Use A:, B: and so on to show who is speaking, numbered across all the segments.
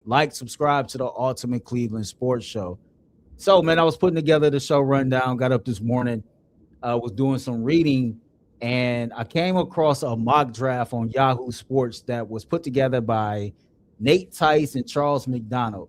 A: like, subscribe to the Ultimate Cleveland Sports Show. So, man, I was putting together the show rundown, got up this morning, was doing some reading, and I came across a mock draft on Yahoo Sports that was put together by Nate Tice and Charles McDonald.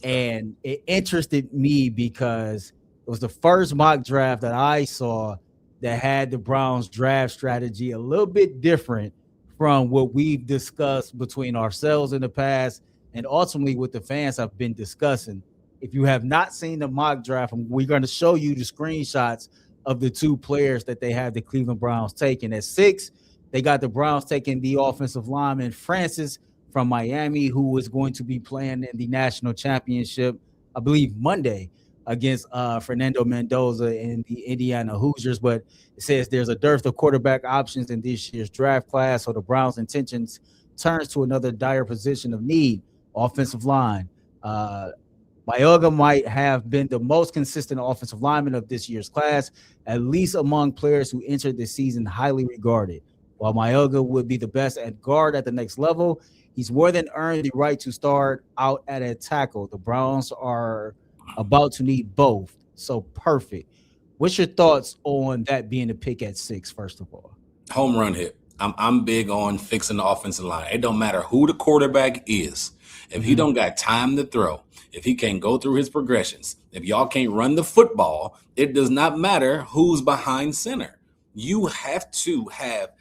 A: And it interested me because it was the first mock draft that I saw that had the Browns draft strategy a little bit different from what we've discussed between ourselves in the past and ultimately what the fans have been discussing. If you have not seen the mock draft, we're going to show you the screenshots of the two players that they have the Cleveland Browns taking. At 6, they got the Browns taking the offensive lineman Francis from Miami, who is going to be playing in the national championship, I believe, Monday against Fernando Mendoza and the Indiana Hoosiers. But it says there's a dearth of quarterback options in this year's draft class, so the Browns' intentions turns to another dire position of need, offensive line. Mauigoa might have been the most consistent offensive lineman of this year's class, at least among players who entered the season highly regarded. While Mauigoa would be the best at guard at the next level, he's more than earned the right to start out at a tackle. The Browns are about to need both, so perfect. What's your thoughts on that being the pick at 6, first of all?
B: Home run hit. I'm big on fixing the offensive line. It don't matter who the quarterback is. If he don't got time to throw, if he can't go through his progressions, if y'all can't run the football, it does not matter who's behind center. You have to have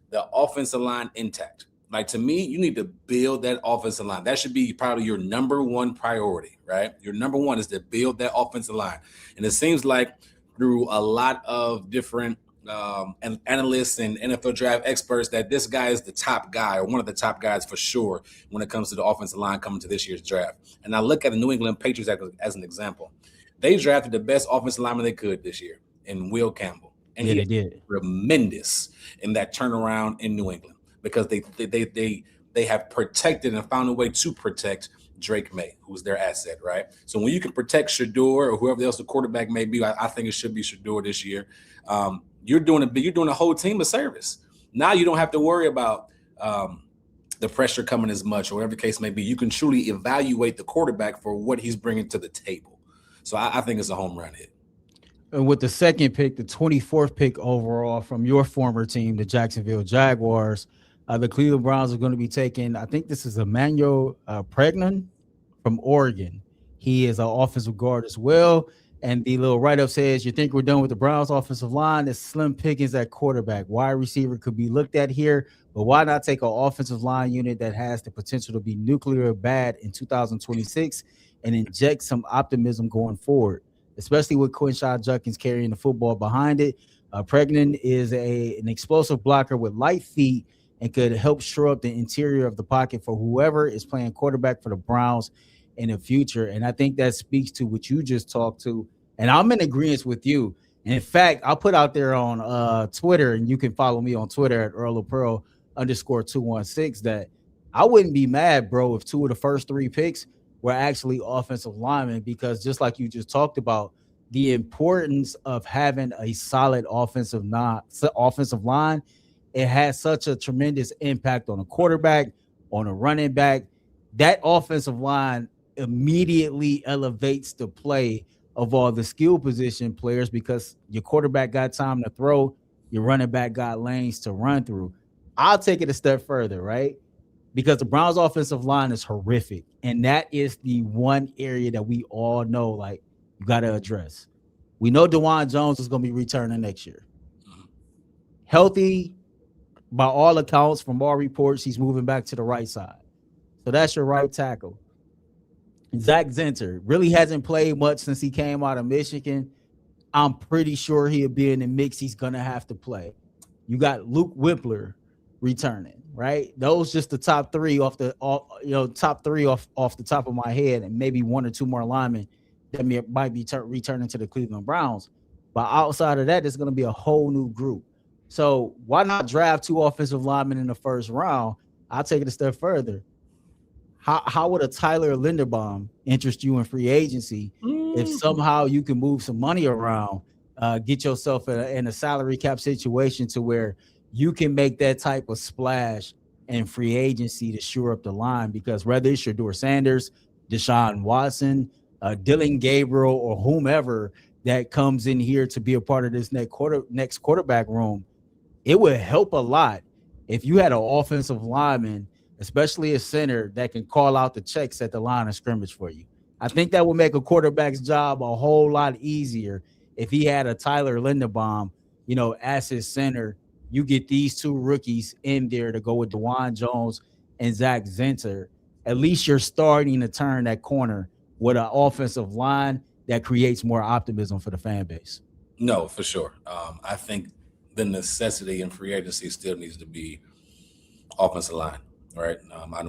B: the offensive line intact. Like, to me, you need to build that offensive line. That should be probably your number one priority, right? Your number one is to build that offensive line. And it seems like through a lot of different analysts and NFL draft experts that this guy is the top guy, or one of the top guys for sure, when it comes to the offensive line coming to this year's draft. And I look at the New England Patriots as an example. They drafted the best offensive lineman they could this year in Will Campbell. And
A: Yeah,
B: he
A: they did.
B: tremendous in that turnaround in New England, because they have protected and found a way to protect Drake May, who's their asset, right? So when you can protect Shador or whoever else the quarterback may be, I think it should be Shador this year. You're doing a whole team a service. Now you don't have to worry about the pressure coming as much, or whatever the case may be. You can truly evaluate the quarterback for what he's bringing to the table. So I think it's a home run hit.
A: And with the second pick, the 24th pick overall from your former team, the Jacksonville Jaguars, the Cleveland Browns are going to be taking, I think this is Emmanuel Pregnon from Oregon. He is an offensive guard as well. And the little write-up says, you think we're done with the Browns offensive line? It's slim pickings at quarterback. Wide receiver could be looked at here, but why not take an offensive line unit that has the potential to be nuclear bad in 2026 and inject some optimism going forward, especially with Quinshon Judkins carrying the football behind it. Pregnon is an explosive blocker with light feet and could help shore up the interior of the pocket for whoever is playing quarterback for the Browns in the future. And I think that speaks to what you just talked to. And I'm in agreement with you. And in fact, I'll put out there on Twitter, and you can follow me on Twitter at EarlOfPearl_216, that I wouldn't be mad, bro, if 2 of the first 3 picks were actually offensive linemen, because just like you just talked about, the importance of having a solid offensive line, it has such a tremendous impact on a quarterback, on a running back. That offensive line immediately elevates the play of all the skill position players, because your quarterback got time to throw, your running back got lanes to run through. I'll take it a step further, right? Because the Browns offensive line is horrific. And that is the one area that we all know, like, you got to address. We know DeJuan Jones is going to be returning next year. Healthy, by all accounts, from all reports, he's moving back to the right side. So that's your right tackle. Zach Zinter really hasn't played much since he came out of Michigan. I'm pretty sure he'll be in the mix. He's going to have to play. You got Luke Whippler returning, right? Those just the top 3 off the top of my head, and maybe 1 or 2 more linemen that might be returning to the Cleveland Browns. But outside of that, there's going to be a whole new group. So why not draft 2 offensive linemen in the first round? I'll take it a step further. How would a Tyler Linderbaum interest you in free agency if somehow you can move some money around, get yourself in a salary cap situation to where you can make that type of splash and free agency to shore up the line, because whether it's Shedeur Sanders, Deshaun Watson, Dylan Gabriel, or whomever that comes in here to be a part of this next quarterback room, it would help a lot if you had an offensive lineman, especially a center, that can call out the checks at the line of scrimmage for you. I think that would make a quarterback's job a whole lot easier if he had a Tyler Linderbaum, as his center. You get these two rookies in there to go with DeJuan Jones and Zach Zinter. At least you're starting to turn that corner with an offensive line that creates more optimism for the fan base.
B: No, for sure. I think the necessity in free agency still needs to be offensive line, right?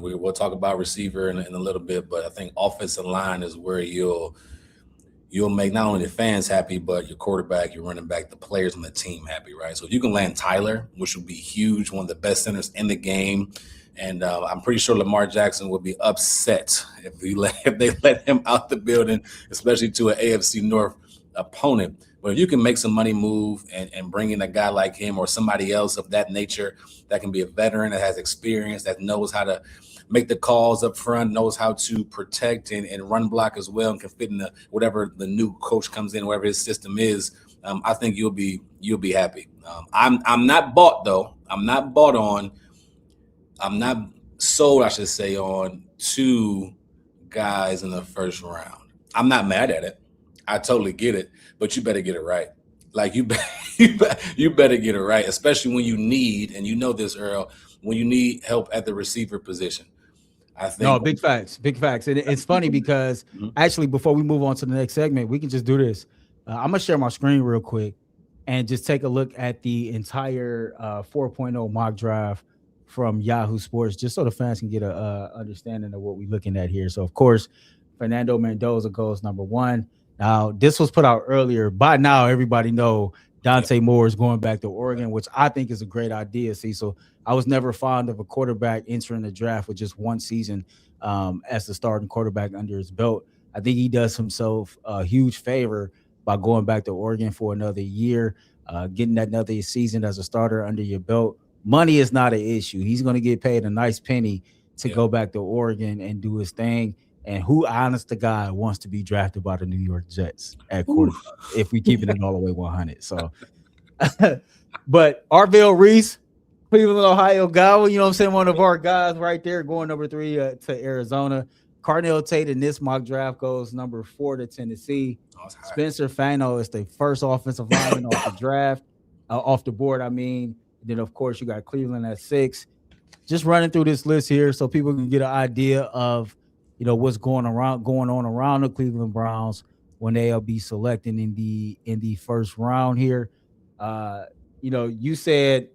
B: We'll talk about receiver in a little bit, but I think offensive line is where you'll make not only the fans happy, but your quarterback, your running back, the players on the team happy, right? So if you can land Tyler, which would be huge, one of the best centers in the game, and I'm pretty sure Lamar Jackson would be upset if they let him out the building, especially to an AFC North opponent. But if you can make some money move and bring in a guy like him or somebody else of that nature that can be a veteran, that has experience, that knows how to make the calls up front, knows how to protect and run block as well, and can fit in whatever the new coach comes in, whatever his system is, I think you'll be happy. I'm not bought though. I'm not sold, I should say, on two guys in the first round. I'm not mad at it. I totally get it, but you better get it right. Like you better get it right, especially when you need, and you know this, Earl, when you need help at the receiver position. I think.
A: No, big facts. And it's funny because actually, before we move on to the next segment, we can just do this. I'm gonna share my screen real quick and just take a look at the entire 4.0 mock draft from Yahoo Sports, just so the fans can get a understanding of what we're looking at here. So, of course, Fernando Mendoza goes number 1. Now, this was put out earlier. By now, everybody know Dante Moore is going back to Oregon, which I think is a great idea. See, so I was never fond of a quarterback entering the draft with just one season as the starting quarterback under his belt. I think he does himself a huge favor by going back to Oregon for another year, getting that another season as a starter under your belt. Money is not an issue. He's going to get paid a nice penny to go back to Oregon and do his thing. And who, honest to God, wants to be drafted by the New York Jets at quarterback if we keep it all the way 100? So, but Arvell Reese, Cleveland, Ohio guy, you know what I'm saying? One of our guys right there, going number 3 to Arizona. Carnell Tate in this mock draft goes number 4 to Tennessee. Spencer Fano is the first offensive lineman off the draft, off the board, I mean. Then, of course, you got Cleveland at 6. Just running through this list here so people can get an idea of, what's going on around the Cleveland Browns when they'll be selecting in the first round here. You said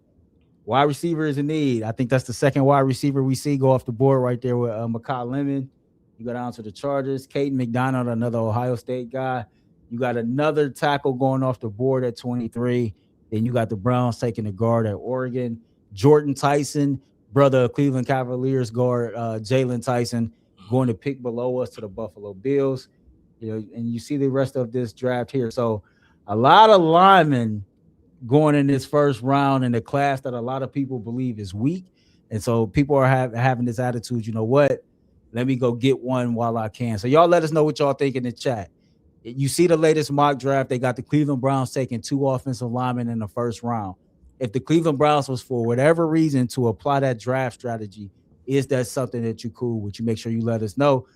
A: wide receiver is a need. I think that's the second wide receiver we see go off the board right there with McCall Lemon. You go down to the Chargers. Caden McDonald, another Ohio State guy. You got another tackle going off the board at 23. Then you got the Browns taking the guard at Oregon. Jordan Tyson, brother of Cleveland Cavaliers guard Jalen Tyson, going to pick below us to the Buffalo Bills. And you see the rest of this draft here. So a lot of linemen going in this first round in a class that a lot of people believe is weak. And so people are having this attitude, you know what? Let me go get one while I can. So y'all let us know what y'all think in the chat. You see the latest mock draft. They got the Cleveland Browns taking 2 offensive linemen in the first round. If the Cleveland Browns was, for whatever reason, to apply that draft strategy, is that something that you cool with? You make sure you let us know.